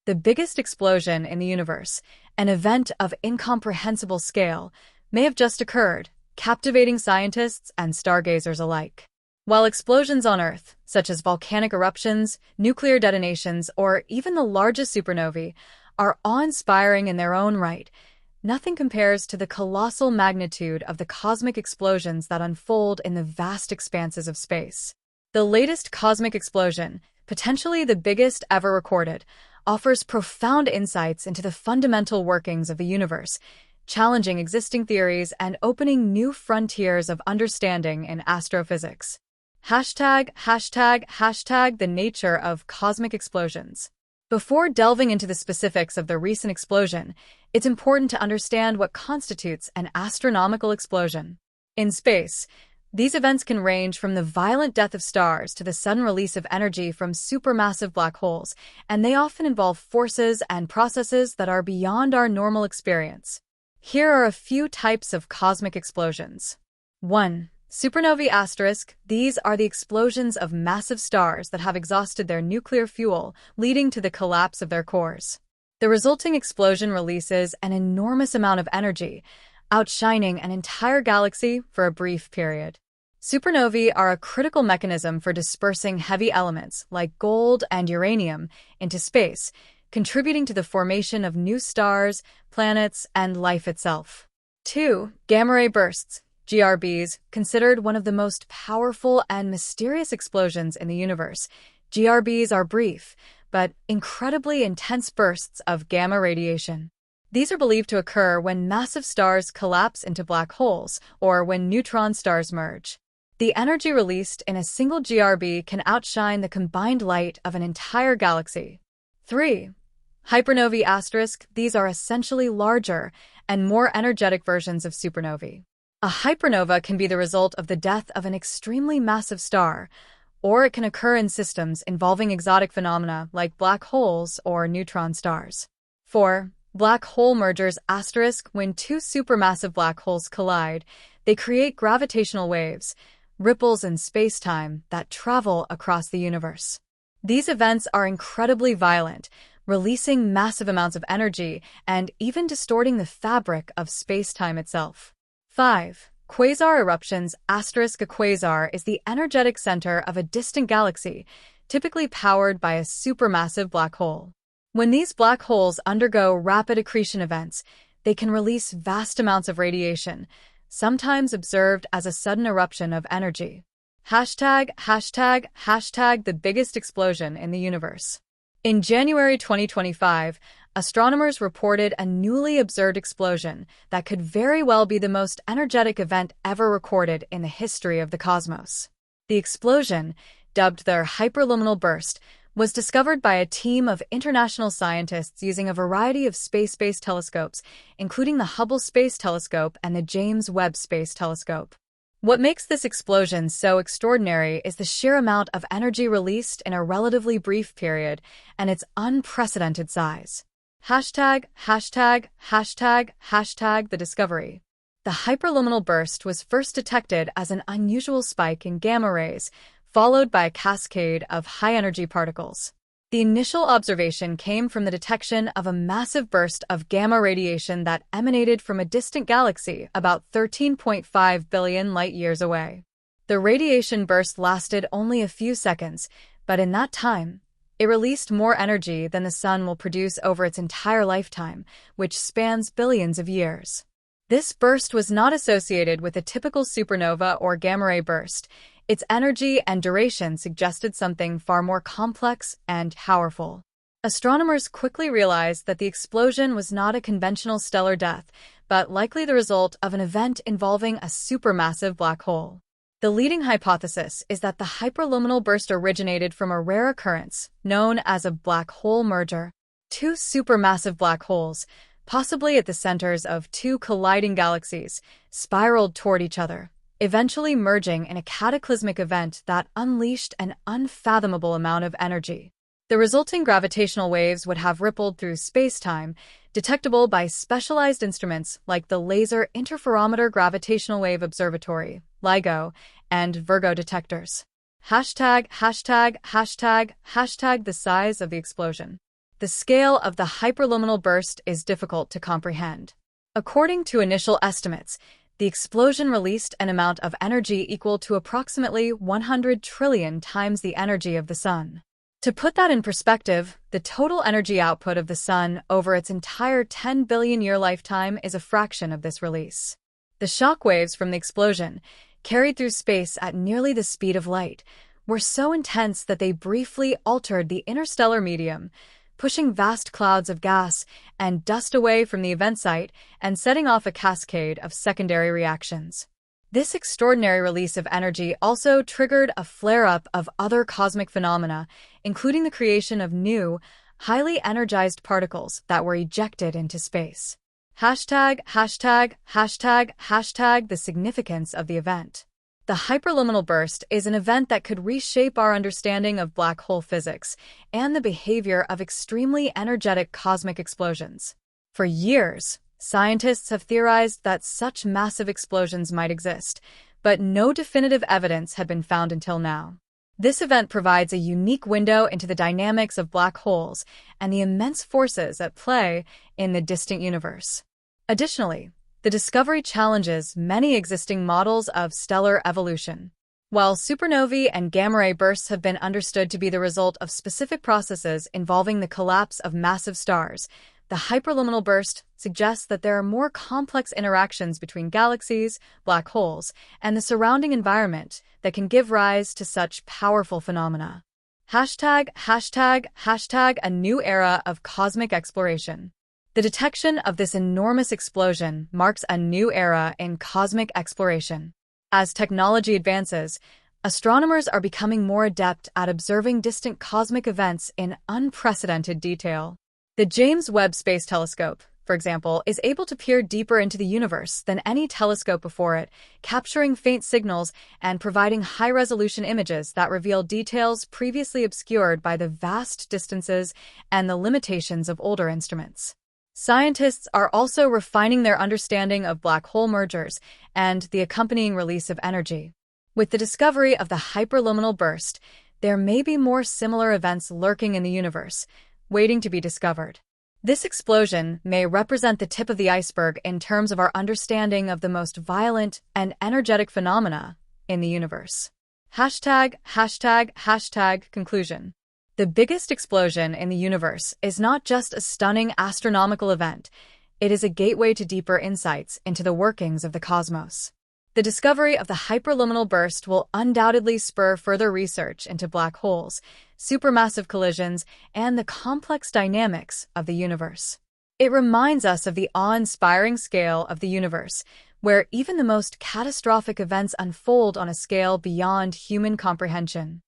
The biggest explosion in the universe, an event of incomprehensible scale, may have just occurred, captivating scientists and stargazers alike. While explosions on Earth, such as volcanic eruptions, nuclear detonations, or even the largest supernovae, are awe-inspiring in their own right, nothing compares to the colossal magnitude of the cosmic explosions that unfold in the vast expanses of space. The latest cosmic explosion, potentially the biggest ever recorded, offers profound insights into the fundamental workings of the universe, challenging existing theories and opening new frontiers of understanding in astrophysics. #, the nature of cosmic explosions. Before delving into the specifics of the recent explosion, it's important to understand what constitutes an astronomical explosion. In space, these events can range from the violent death of stars to the sudden release of energy from supermassive black holes, and they often involve forces and processes that are beyond our normal experience. Here are a few types of cosmic explosions. 1. Supernovae *. These are the explosions of massive stars that have exhausted their nuclear fuel, leading to the collapse of their cores. The resulting explosion releases an enormous amount of energy, outshining an entire galaxy for a brief period. Supernovae are a critical mechanism for dispersing heavy elements like gold and uranium into space, contributing to the formation of new stars, planets, and life itself. 2. Gamma-ray bursts, GRBs, considered one of the most powerful and mysterious explosions in the universe. GRBs are brief, but incredibly intense bursts of gamma radiation. These are believed to occur when massive stars collapse into black holes or when neutron stars merge. The energy released in a single GRB can outshine the combined light of an entire galaxy. 3. Hypernovae *. These are essentially larger and more energetic versions of supernovae. A hypernova can be the result of the death of an extremely massive star, or it can occur in systems involving exotic phenomena like black holes or neutron stars. 4. Black hole mergers *. When two supermassive black holes collide, they create gravitational waves, ripples in space-time that travel across the universe. These events are incredibly violent, releasing massive amounts of energy and even distorting the fabric of space-time itself. 5. Quasar eruptions *. A quasar is the energetic center of a distant galaxy, typically powered by a supermassive black hole. When these black holes undergo rapid accretion events, they can release vast amounts of radiation, sometimes observed as a sudden eruption of energy. #, the biggest explosion in the universe. In January 2025, astronomers reported a newly observed explosion that could very well be the most energetic event ever recorded in the history of the cosmos. The explosion, dubbed the hyperluminal burst, was discovered by a team of international scientists using a variety of space-based telescopes, including the Hubble Space Telescope and the James Webb Space Telescope. What makes this explosion so extraordinary is the sheer amount of energy released in a relatively brief period and its unprecedented size. #, the discovery. The hyperluminal burst was first detected as an unusual spike in gamma rays, followed by a cascade of high-energy particles. The initial observation came from the detection of a massive burst of gamma radiation that emanated from a distant galaxy about 13.5 billion light-years away. The radiation burst lasted only a few seconds, but in that time, it released more energy than the sun will produce over its entire lifetime, which spans billions of years. This burst was not associated with a typical supernova or gamma-ray burst. Its energy and duration suggested something far more complex and powerful. Astronomers quickly realized that the explosion was not a conventional stellar death, but likely the result of an event involving a supermassive black hole. The leading hypothesis is that the hyperluminal burst originated from a rare occurrence known as a black hole merger. Two supermassive black holes, possibly at the centers of two colliding galaxies, spiraled toward each other, eventually merging in a cataclysmic event that unleashed an unfathomable amount of energy. The resulting gravitational waves would have rippled through space-time, detectable by specialized instruments like the Laser Interferometer Gravitational Wave Observatory, LIGO, and Virgo detectors. #, the size of the explosion. the scale of the hyperluminal burst is difficult to comprehend. According to initial estimates, the explosion released an amount of energy equal to approximately 100 trillion times the energy of the Sun. To put that in perspective, the total energy output of the Sun over its entire 10 billion-year lifetime is a fraction of this release. The shock waves from the explosion, carried through space at nearly the speed of light, were so intense that they briefly altered the interstellar medium, pushing vast clouds of gas and dust away from the event site and setting off a cascade of secondary reactions. This extraordinary release of energy also triggered a flare-up of other cosmic phenomena, including the creation of new, highly energized particles that were ejected into space. ######. The significance of the event. The hyperluminal burst is an event that could reshape our understanding of black hole physics and the behavior of extremely energetic cosmic explosions. For years, scientists have theorized that such massive explosions might exist, but no definitive evidence had been found until now. This event provides a unique window into the dynamics of black holes and the immense forces at play in the distant universe. Additionally, the discovery challenges many existing models of stellar evolution. While supernovae and gamma-ray bursts have been understood to be the result of specific processes involving the collapse of massive stars, the hyperluminal burst suggests that there are more complex interactions between galaxies, black holes, and the surrounding environment that can give rise to such powerful phenomena. #####. A new era of cosmic exploration. The detection of this enormous explosion marks a new era in cosmic exploration. As technology advances, astronomers are becoming more adept at observing distant cosmic events in unprecedented detail. The James Webb Space Telescope, for example, is able to peer deeper into the universe than any telescope before it, capturing faint signals and providing high-resolution images that reveal details previously obscured by the vast distances and the limitations of older instruments. Scientists are also refining their understanding of black hole mergers and the accompanying release of energy. With the discovery of the hyperluminal burst, there may be more similar events lurking in the universe, waiting to be discovered. This explosion may represent the tip of the iceberg in terms of our understanding of the most violent and energetic phenomena in the universe. ####. Conclusion. The biggest explosion in the universe is not just a stunning astronomical event, it is a gateway to deeper insights into the workings of the cosmos. The discovery of the hyperluminal burst will undoubtedly spur further research into black holes, supermassive collisions, and the complex dynamics of the universe. It reminds us of the awe-inspiring scale of the universe, where even the most catastrophic events unfold on a scale beyond human comprehension.